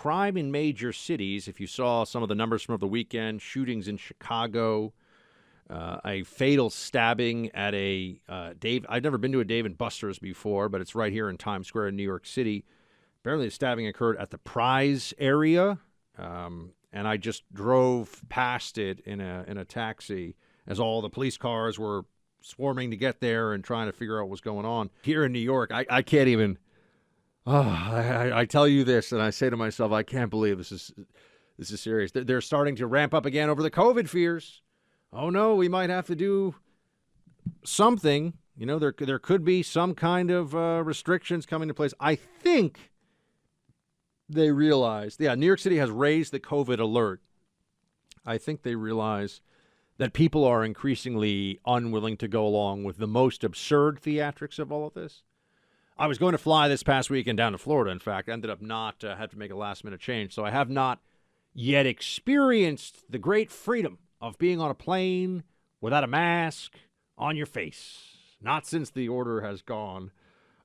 crime in major cities. If you saw some of the numbers from over the weekend, shootings in Chicago, a fatal stabbing at a Dave. I've never been to a Dave & Buster's before, but it's right here in Times Square in New York City. Apparently, the stabbing occurred at the Prize area, and I just drove past it in a taxi as all the police cars were swarming to get there and trying to figure out what was going on. Here in New York, I can't even. I tell you this, and I say to myself, I can't believe this is serious. They're starting to ramp up again over the COVID fears. Oh no, we might have to do something. You know, there could be some kind of restrictions coming into place. I think they realize, New York City has raised the COVID alert. I think they realize that people are increasingly unwilling to go along with the most absurd theatrics of all of this. I was going to fly this past weekend down to Florida, in fact. I ended up not had to make a last-minute change. So I have not yet experienced the great freedom of being on a plane without a mask on your face. Not since the order has gone,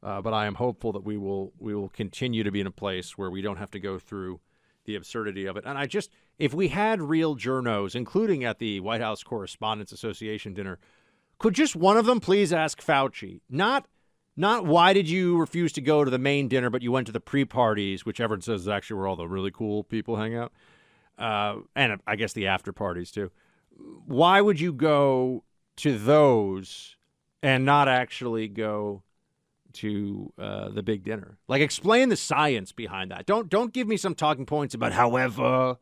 but I am hopeful that we will continue to be in a place where we don't have to go through the absurdity of it. And if we had real journos, including at the White House Correspondents Association dinner, could just one of them please ask Fauci, not why did you refuse to go to the main dinner, but you went to the pre-parties, which everyone says is actually where all the really cool people hang out, and I guess the after parties too. Why would you go to those and not actually go to the big dinner? Like, explain the science behind that. Don't give me some talking points about, however,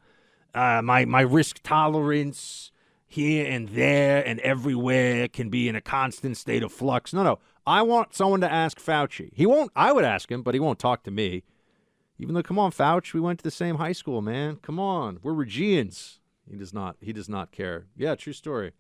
my risk tolerance here and there and everywhere can be in a constant state of flux. No. I want someone to ask Fauci. He won't. I would ask him, but he won't talk to me. Even though, come on, Fauci, we went to the same high school, man. Come on, we're Regians. He does not care. Yeah, true story.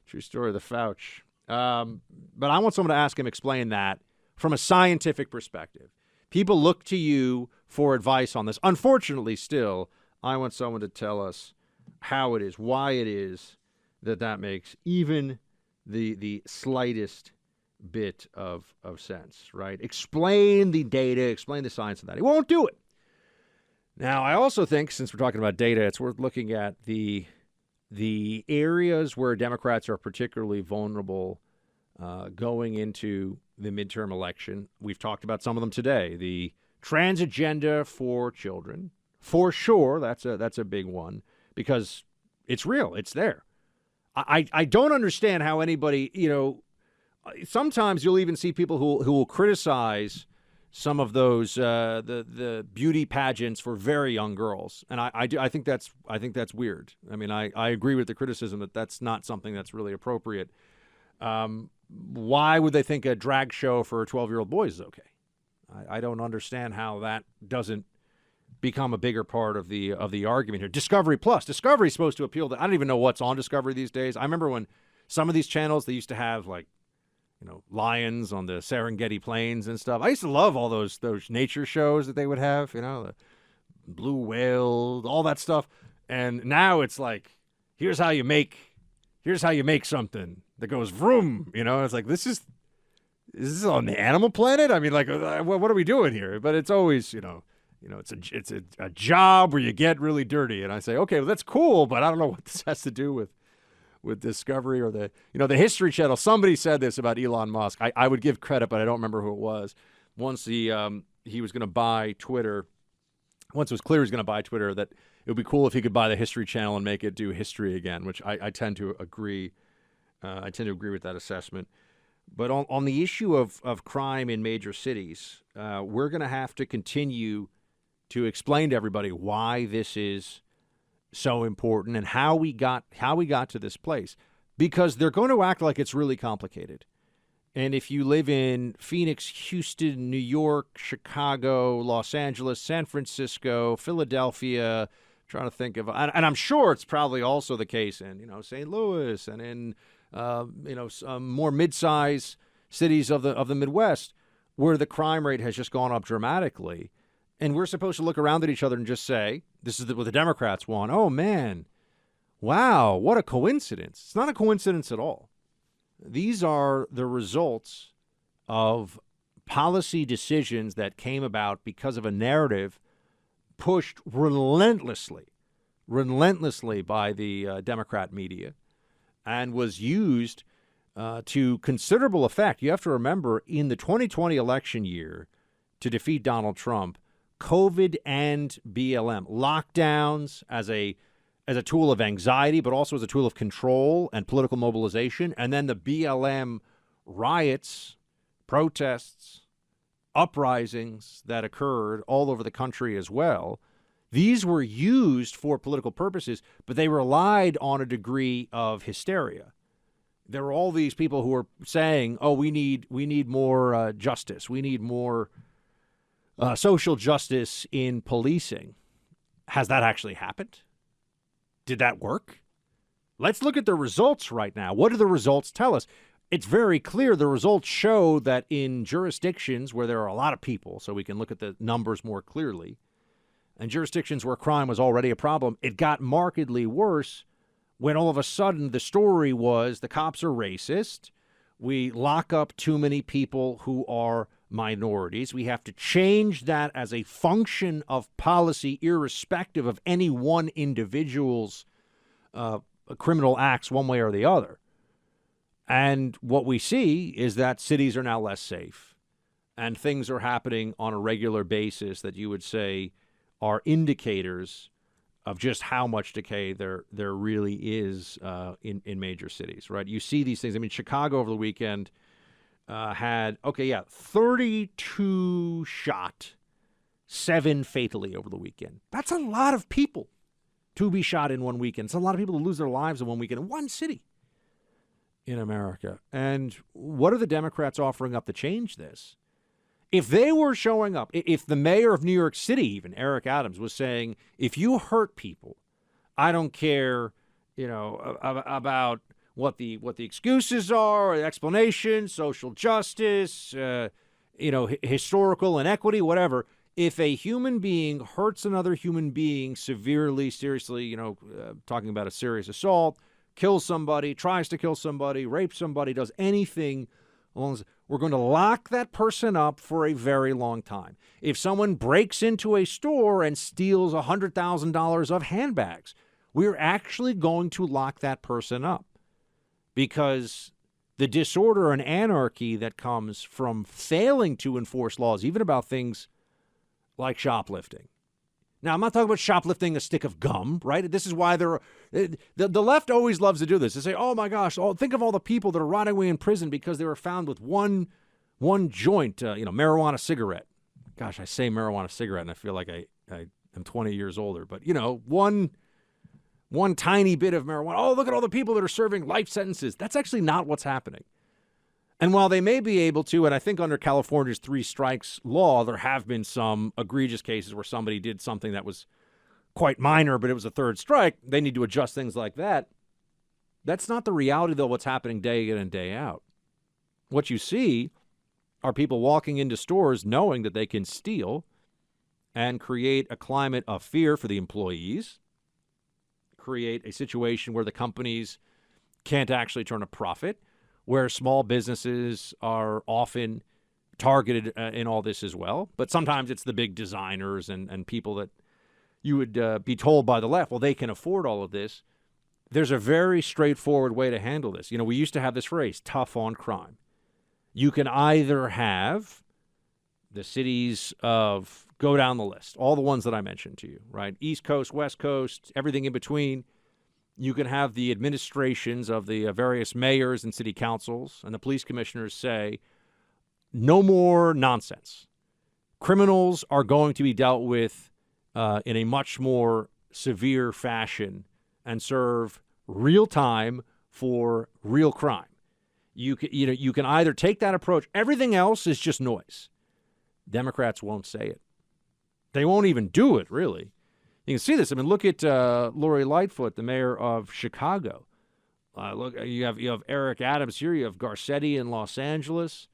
True story, the Fauci. But I want someone to ask him, explain that from a scientific perspective. People look to you for advice on this. Unfortunately, still, I want someone to tell us how it is, why it is that makes even the slightest bit of sense, right? Explain the data, explain the science of that. He won't do it. Now, I also think, since we're talking about data, it's worth looking at the areas where Democrats are particularly vulnerable going into the midterm election. We've talked about some of them today. The trans agenda for children, for sure, that's a big one because it's real. It's there. I don't understand how anybody, sometimes you'll even see people who will criticize some of those the beauty pageants for very young girls, and I think that's weird. I mean, I agree with the criticism that that's not something that's really appropriate. Why would they think a drag show for 12-year-old boys is okay? I don't understand how that doesn't become a bigger part of the argument here. Discovery Plus. Discovery is supposed to appeal to. I don't even know what's on Discovery these days. I remember when some of these channels, they used to have lions on the Serengeti plains and stuff. I used to love all those nature shows that they would have, the blue whale, all that stuff. And now it's like, here's how you make something that goes vroom. It's like, is this on the Animal Planet? I mean, like, what are we doing here? But it's always, it's a job where you get really dirty. And I say, okay, well, that's cool, but I don't know what this has to do with Discovery or the History Channel. Somebody said this about Elon Musk. I would give credit, but I don't remember who it was. Once he was going to buy Twitter, once it was clear he was going to buy Twitter, that it would be cool if he could buy the History Channel and make it do history again, which I tend to agree. I tend to agree with that assessment. But on the issue of crime in major cities, we're going to have to continue to explain to everybody why this is so important and how we got to this place, because they're going to act like it's really complicated. And if you live in Phoenix, Houston, New York, Chicago, Los Angeles, San Francisco, Philadelphia, trying to think of, and I'm sure it's probably also the case in St. Louis and in some more mid-size cities of the Midwest, where the crime rate has just gone up dramatically. And we're supposed to look around at each other and just say, this is what the Democrats want. Oh, man, wow, what a coincidence. It's not a coincidence at all. These are the results of policy decisions that came about because of a narrative pushed relentlessly by the Democrat media, and was used to considerable effect. You have to remember, in the 2020 election year, to defeat Donald Trump, COVID and BLM, lockdowns as a tool of anxiety, but also as a tool of control and political mobilization, and then the BLM riots, protests, uprisings that occurred all over the country as well. These were used for political purposes, but they relied on a degree of hysteria. There were all these people who were saying, "Oh, we need more justice. We need more social justice in policing." Has that actually happened? Did that work? Let's look at the results right now. What do the results tell us? It's very clear. The results show that in jurisdictions where there are a lot of people, so we can look at the numbers more clearly, and jurisdictions where crime was already a problem, it got markedly worse when all of a sudden the story was the cops are racist. We lock up too many people who are minorities. We have to change that as a function of policy, irrespective of any one individual's criminal acts one way or the other. And what we see is that cities are now less safe, and things are happening on a regular basis that you would say are indicators of just how much decay there really is in major cities, right? You see these things. I mean, Chicago over the weekend had 32 shot, 7 fatally over the weekend. That's a lot of people to be shot in one weekend. It's a lot of people to lose their lives in one weekend in one city in America. And what are the Democrats offering up to change this? If they were showing up, if the mayor of New York City, even Eric Adams, was saying, if you hurt people, I don't care, about what the excuses are, or the explanations, social justice, historical inequity, whatever. If a human being hurts another human being severely, seriously, talking about a serious assault, kills somebody, tries to kill somebody, rapes somebody, does anything, we're going to lock that person up for a very long time. If someone breaks into a store and steals $100,000 of handbags, we're actually going to lock that person up, because the disorder and anarchy that comes from failing to enforce laws, even about things like shoplifting. Now, I'm not talking about shoplifting a stick of gum, right? This is why the left always loves to do this. They say, oh, my gosh, think of all the people that are rotting away in prison because they were found with one joint, marijuana cigarette. Gosh, I say marijuana cigarette, and I feel like I am 20 years older. But, one tiny bit of marijuana. Oh, look at all the people that are serving life sentences. That's actually not what's happening. And while they may be able to, and I think under California's 3 strikes law, there have been some egregious cases where somebody did something that was quite minor, but it was a 3rd strike. They need to adjust things like that. That's not the reality, though, what's happening day in and day out. What you see are people walking into stores knowing that they can steal and create a climate of fear for the employees, create a situation where the companies can't actually turn a profit, where small businesses are often targeted in all this as well. But sometimes it's the big designers and people that you would be told by the left, well, they can afford all of this. There's a very straightforward way to handle this. We used to have this phrase, tough on crime. You can either have the cities of, go down the list, all the ones that I mentioned to you, right? East Coast, West Coast, everything in between. You can have the administrations of the various mayors and city councils and the police commissioners say, no more nonsense. Criminals are going to be dealt with in a much more severe fashion and serve real time for real crime. You can either take that approach. Everything else is just noise. Democrats won't say it. They won't even do it, really. You can see this. I mean, look at Lori Lightfoot, the mayor of Chicago. Look, you have Eric Adams here. You have Garcetti in Los Angeles.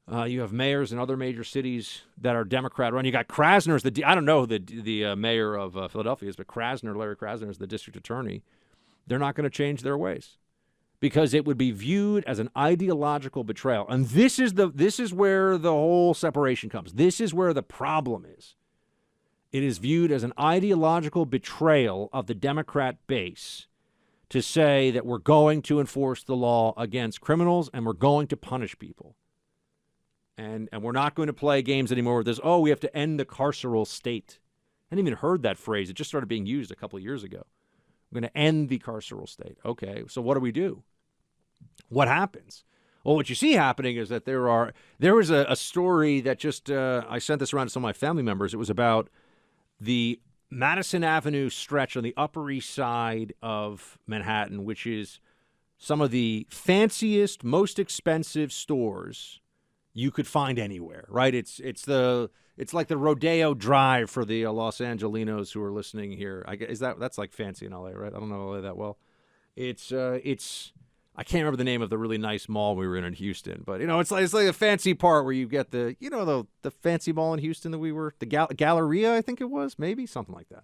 You have mayors in other major cities that are Democrat run. You got Krasner's I don't know who the mayor of Philadelphia is, but Larry Krasner is the district attorney. They're not going to change their ways because it would be viewed as an ideological betrayal. And this is where the whole separation comes. This is where the problem is. it is viewed as an ideological betrayal of the Democrat base to say that we're going to enforce the law against criminals and we're going to punish people. And we're not going to play games anymore with this, we have to end the carceral state. I hadn't even heard that phrase. It just started being used a couple of years ago. We're going to end the carceral state. Okay, so what do we do? What happens? Well, what you see happening is that there was a story that just, I sent this around to some of my family members. It was about the Madison Avenue stretch on the Upper East Side of Manhattan, which is some of the fanciest, most expensive stores you could find anywhere, right? It's like the Rodeo Drive for the Los Angelinos who are listening here. That's like fancy in LA, right? I don't know LA that well. It's I can't remember the name of the really nice mall we were in Houston, but it's like a fancy part where you get the fancy mall in Houston that we were, the Galleria, I think it was, maybe something like that.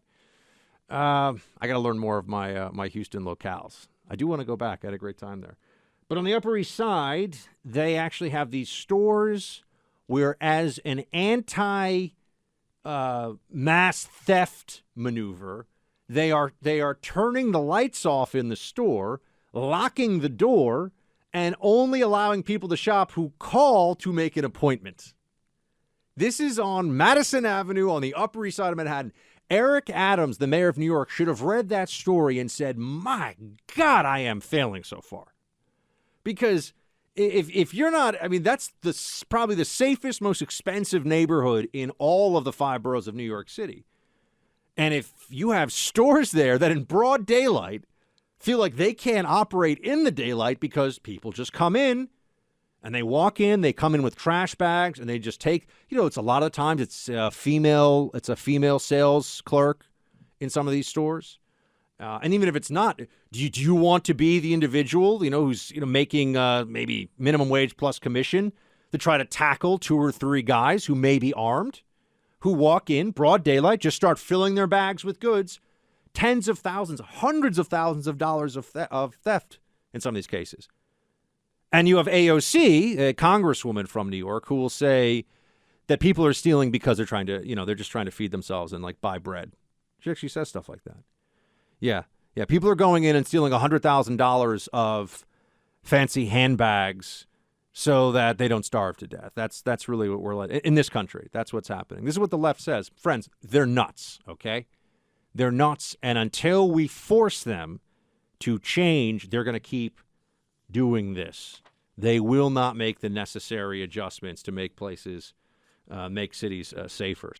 I got to learn more of my Houston locales. I do want to go back. I had a great time there. But on the Upper East Side, they actually have these stores where, as an anti mass theft maneuver, they are turning the lights off in the store, locking the door, and only allowing people to shop who call to make an appointment. This is on Madison Avenue on the Upper East Side of Manhattan. Eric Adams, the mayor of New York, should have read that story and said, my God, I am failing so far. Because if you're not, that's probably the safest, most expensive neighborhood in all of the 5 boroughs of New York City. And if you have stores there that in broad daylight feel like they can't operate in the daylight because people just come in and they walk in, they come in with trash bags and they just take, it's a lot of times it's a female sales clerk in some of these stores. And even if it's not, do you want to be the individual, who's making maybe minimum wage plus commission to try to tackle 2 or 3 guys who may be armed, who walk in broad daylight, just start filling their bags with goods, tens of thousands, hundreds of thousands of dollars of theft in some of these cases. And you have AOC, a congresswoman from New York, who will say that people are stealing because they're trying to, they're just trying to feed themselves and buy bread. She actually says stuff like that. Yeah. People are going in and stealing $100,000 of fancy handbags so that they don't starve to death. That's really what we're like in this country. That's what's happening. This is what the left says. Friends, they're nuts, okay? They're nuts, and until we force them to change, they're going to keep doing this. They will not make the necessary adjustments to make cities safer.